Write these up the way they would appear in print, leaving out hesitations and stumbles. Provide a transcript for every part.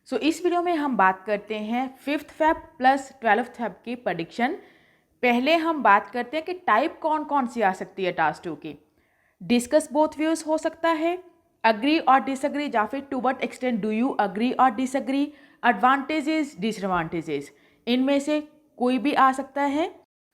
सो इस वीडियो में हम बात करते हैं 5th Feb plus 12th Feb की प्रेडिक्शन। पहले हम बात करते हैं कि टाइप कौन कौन सी आ सकती है टास्क 2 की। डिस्कस बोथ व्यूज हो सकता है, अग्री और डिसअग्री, या फिर to what extent do you agree और डिसअग्री, एडवांटेजेस डिसएडवांटेजेस, इनमें से कोई भी आ सकता है।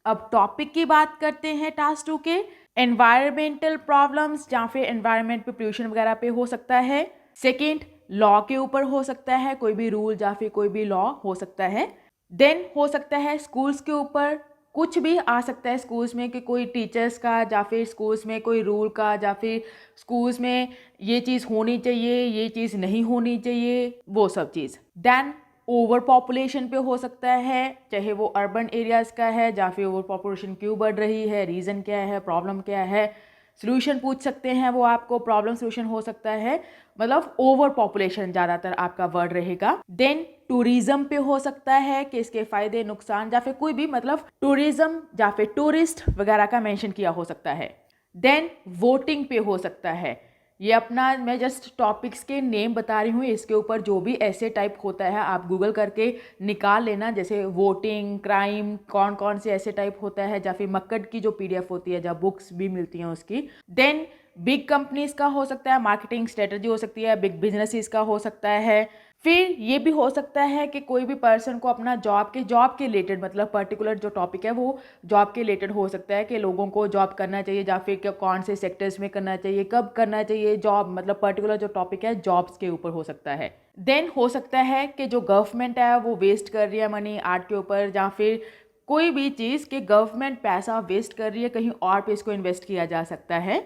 अब टॉपिक की बात करते हैं टास्क 2 के। एनवायरमेंटल प्रॉब्लम्स या फिर एनवायरमेंट पे पोल्यूशन वगैरह पे हो सकता है। सेकेंड, लॉ के ऊपर हो सकता है, कोई भी रूल या फिर कोई भी लॉ हो सकता है। देन हो सकता है स्कूल्स के ऊपर, कुछ भी आ सकता है स्कूल्स में कि कोई टीचर्स का या फिर स्कूल्स में कोई रूल का, या फिर स्कूल्स में ये चीज़ होनी चाहिए, ये चीज़ नहीं होनी चाहिए, वो सब चीज़। देन ओवर पॉपुलेशन पे हो सकता है, चाहे वो अर्बन एरियाज़ का है या फिर ओवर पॉपुलेशन क्यों बढ़ रही है, रीज़न क्या है, प्रॉब्लम क्या है, सोल्यूशन पूछ सकते हैं वो आपको, प्रॉब्लम सोल्यूशन हो सकता है, मतलब ओवर पॉपुलेशन ज़्यादातर आपका वर्ड रहेगा। देन टूरिज्म पे हो सकता है कि इसके फायदे नुकसान या फिर कोई भी मतलब टूरिज्म या फिर टूरिस्ट वगैरह का मेंशन किया हो सकता है। देन वोटिंग पे हो सकता है, ये अपना मैं जस्ट टॉपिक्स के नेम बता रही हूँ, इसके ऊपर जो भी ऐसे टाइप होता है आप गूगल करके निकाल लेना, जैसे वोटिंग, क्राइम, कौन कौन से ऐसे टाइप होता है, या फिर मक्कड़ की जो पीडीएफ होती है, जब बुक्स भी मिलती हैं उसकी। देन बिग कंपनीज का हो सकता है, मार्केटिंग स्ट्रेटजी हो सकती है, बिग बिजनेसेस का हो सकता है। फिर ये भी हो सकता है कि कोई भी पर्सन को अपना जॉब के रिलेटेड, मतलब पर्टिकुलर जो टॉपिक है वो जॉब के रिलेटेड हो सकता है कि लोगों को जॉब करना चाहिए या फिर कौन से सेक्टर्स में करना चाहिए, कब करना चाहिए जॉब, मतलब पर्टिकुलर जो टॉपिक है जॉब्स के ऊपर हो सकता है। देन हो सकता है कि जो गवर्नमेंट है वो वेस्ट कर रही है मनी आर्ट के ऊपर, या फिर कोई भी चीज़ कि गवर्नमेंट पैसा वेस्ट कर रही है, कहीं और पे इसको इन्वेस्ट किया जा सकता है।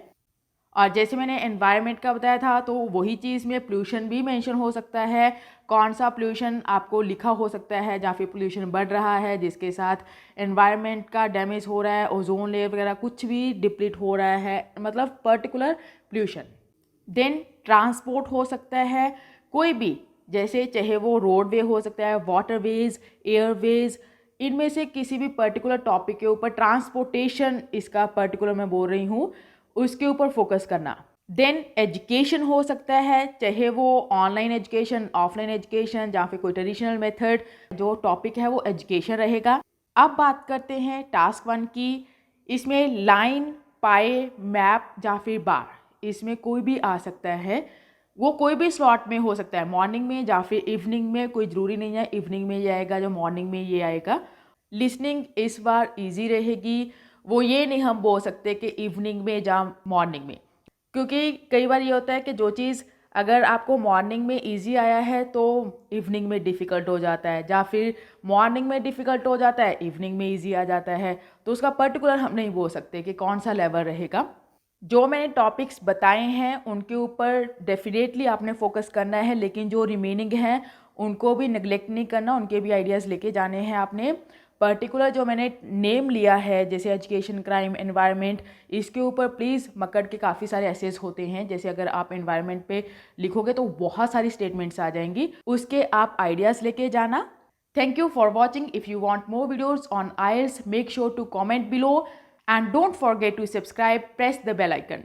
और जैसे मैंने एनवायरनमेंट का बताया था, तो वही चीज़ में पोल्यूशन भी मेंशन हो सकता है, कौन सा पोल्यूशन आपको लिखा हो सकता है, जहाँ फिर पोल्यूशन बढ़ रहा है जिसके साथ एनवायरनमेंट का डैमेज हो रहा है, ओजोन लेयर वगैरह कुछ भी डिप्लीट हो रहा है, मतलब पर्टिकुलर पोल्यूशन। देन ट्रांसपोर्ट हो सकता है, कोई भी, जैसे चाहे वो रोडवे हो सकता है, वाटरवेज, एयरवेज, इनमें से किसी भी पर्टिकुलर टॉपिक के ऊपर ट्रांसपोर्टेशन, इसका पर्टिकुलर मैं बोल रही हूँ, उसके ऊपर फोकस करना। देन एजुकेशन हो सकता है, चाहे वो ऑनलाइन एजुकेशन, ऑफलाइन एजुकेशन, या फिर कोई ट्रेडिशनल मेथड, जो टॉपिक है वो एजुकेशन रहेगा। अब बात करते हैं टास्क 1 की। इसमें लाइन, पाए, मैप या फिर बार, इसमें कोई भी आ सकता है, वो कोई भी स्लॉट में हो सकता है, मॉर्निंग में या फिर इवनिंग में, कोई ज़रूरी नहीं है इवनिंग में ये आएगा जो मॉर्निंग में ये आएगा। लिसनिंग इस बार इजी रहेगी, वो ये नहीं हम बोल सकते कि इवनिंग में या मॉर्निंग में, क्योंकि कई बार ये होता है कि जो चीज़ अगर आपको मॉर्निंग में इजी आया है तो इवनिंग में डिफ़िकल्ट हो जाता है, या फिर मॉर्निंग में डिफ़िकल्ट हो जाता है इवनिंग में इजी आ जाता है, तो उसका पर्टिकुलर हम नहीं बोल सकते कि कौन सा लेवल रहेगा। जो मैंने टॉपिक्स बताए हैं उनके ऊपर डेफिनेटली आपने फोकस करना है, लेकिन जो रिमेनिंग हैं उनको भी नेग्लेक्ट नहीं करना, उनके भी आइडियाज़ लेके जाने हैं आपने। पर्टिकुलर जो मैंने नेम लिया है जैसे एजुकेशन, क्राइम, एनवायरनमेंट, इसके ऊपर प्लीज़ मक्कड़ के काफ़ी सारे एसेस होते हैं, जैसे अगर आप एनवायरनमेंट पे लिखोगे तो बहुत सारी स्टेटमेंट्स आ जाएंगी, उसके आप आइडियाज़ लेके जाना। Thank you for watching. If you want more videos on IELTS, make sure to comment below and don't forget to subscribe, press the bell icon.